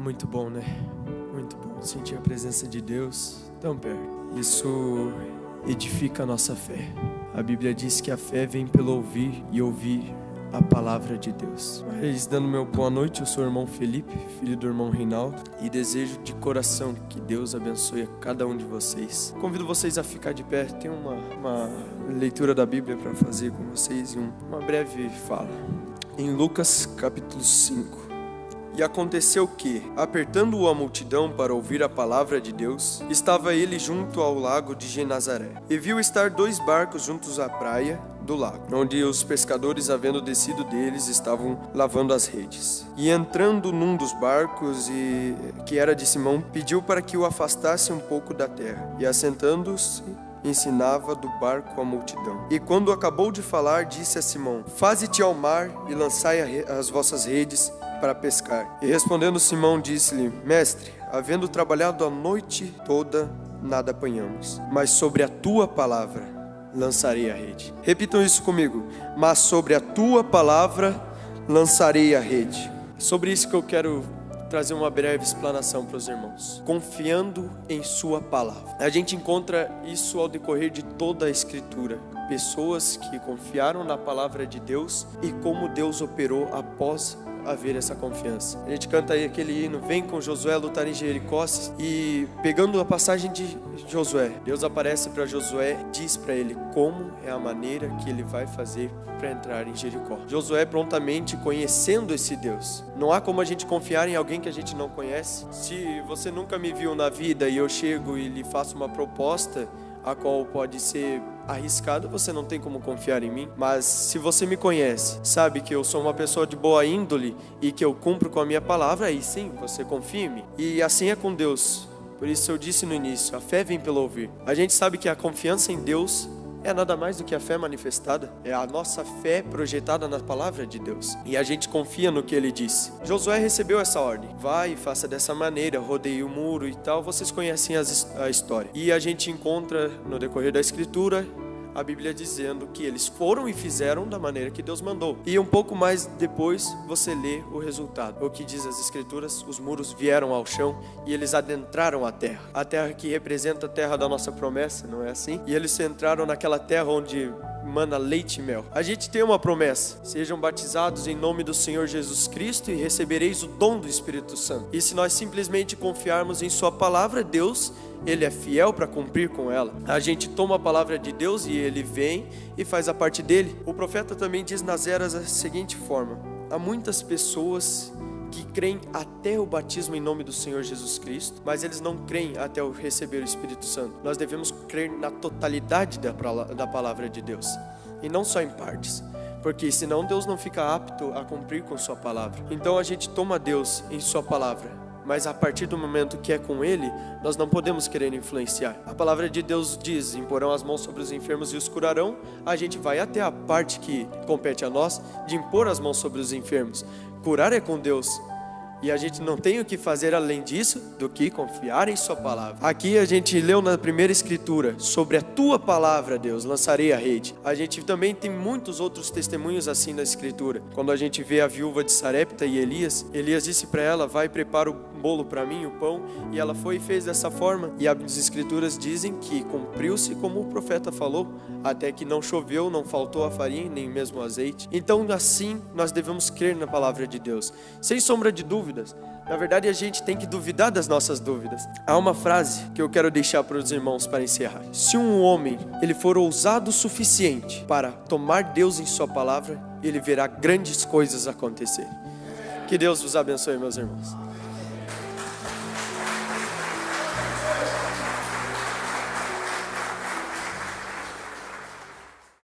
muito bom, né? Muito bom sentir a presença de Deus tão perto. Isso edifica a nossa fé. A Bíblia diz que a fé vem pelo ouvir e ouvir a palavra de Deus. Mas dando meu boa noite, eu sou o irmão Felipe, filho do irmão Reinaldo, e desejo de coração que Deus abençoe a cada um de vocês. Convido vocês a ficar de pé. Tem uma leitura da Bíblia para fazer com vocês e uma breve fala. Em Lucas capítulo 5. E aconteceu que, apertando-o a multidão para ouvir a palavra de Deus, estava ele junto ao lago de Genazaré. E viu estar 2 barcos juntos à praia do lago, onde os pescadores, havendo descido deles, estavam lavando as redes. E entrando num dos barcos, que era de Simão, pediu para que o afastasse um pouco da terra. E assentando-se, ensinava do barco a multidão. E quando acabou de falar, disse a Simão: Faze-te ao mar e lançai as vossas redes para pescar. E respondendo Simão, disse-lhe: Mestre, havendo trabalhado a noite toda, nada apanhamos, mas sobre a tua palavra lançarei a rede. Repitam isso comigo: mas sobre a tua palavra lançarei a rede. Sobre isso que eu quero trazer uma breve explanação para os irmãos. Confiando em sua palavra. A gente encontra isso ao decorrer de toda a Escritura. Pessoas que confiaram na palavra de Deus e como Deus operou após haver essa confiança. A gente canta aí aquele hino: vem com Josué lutar em Jericó. E pegando a passagem de Josué, Deus aparece para Josué, diz para ele como é a maneira que ele vai fazer para entrar em Jericó. Josué prontamente conhecendo esse Deus. Não há como a gente confiar em alguém que a gente não conhece. Se você nunca me viu na vida e eu chego e lhe faço uma proposta a qual pode ser arriscado, você não tem como confiar em mim. Mas se você me conhece, sabe que eu sou uma pessoa de boa índole e que eu cumpro com a minha palavra, aí sim, você confia em mim. E assim é com Deus. Por isso eu disse no início, a fé vem pelo ouvir. A gente sabe que a confiança em Deus é nada mais do que a fé manifestada. É a nossa fé projetada na palavra de Deus. E a gente confia no que ele disse. Josué recebeu essa ordem: vai e faça dessa maneira, rodeie o muro e tal. Vocês conhecem a história. E a gente encontra no decorrer da Escritura a Bíblia dizendo que eles foram e fizeram da maneira que Deus mandou. E um pouco mais depois você lê o resultado. O que diz as Escrituras: os muros vieram ao chão e eles adentraram a terra que representa a terra da nossa promessa, não é assim? E eles entraram naquela terra onde mana leite e mel. A gente tem uma promessa: sejam batizados em nome do Senhor Jesus Cristo e recebereis o dom do Espírito Santo. E se nós simplesmente confiarmos em sua palavra, Deus, Ele é fiel para cumprir com ela. A gente toma a palavra de Deus e Ele vem e faz a parte dele. O profeta também diz nas eras da seguinte forma: há muitas pessoas que creem até o batismo em nome do Senhor Jesus Cristo, mas eles não creem até o receber o Espírito Santo. Nós devemos crer na totalidade da palavra de Deus, e não só em partes, porque senão Deus não fica apto a cumprir com sua palavra. Então a gente toma Deus em sua palavra, mas a partir do momento que é com Ele, nós não podemos querer influenciar. A palavra de Deus diz: imporão as mãos sobre os enfermos e os curarão. A gente vai até a parte que compete a nós, de impor as mãos sobre os enfermos. Curar é com Deus. E a gente não tem o que fazer além disso do que confiar em sua palavra. Aqui a gente leu na primeira escritura: sobre a tua palavra, Deus, lançarei a rede. A gente também tem muitos outros testemunhos assim na escritura. Quando a gente vê a viúva de Sarepta e Elias disse para ela: vai, prepara o bolo para mim, o pão. E ela foi e fez dessa forma. E as escrituras dizem que cumpriu-se como o profeta falou, até que não choveu, não faltou a farinha, nem mesmo o azeite. Então assim nós devemos crer na palavra de Deus, sem sombra de dúvida. Na verdade, a gente tem que duvidar das nossas dúvidas. Há uma frase que eu quero deixar para os irmãos para encerrar: se um homem ele for ousado o suficiente para tomar Deus em sua palavra, ele verá grandes coisas acontecer. Que Deus vos abençoe, meus irmãos.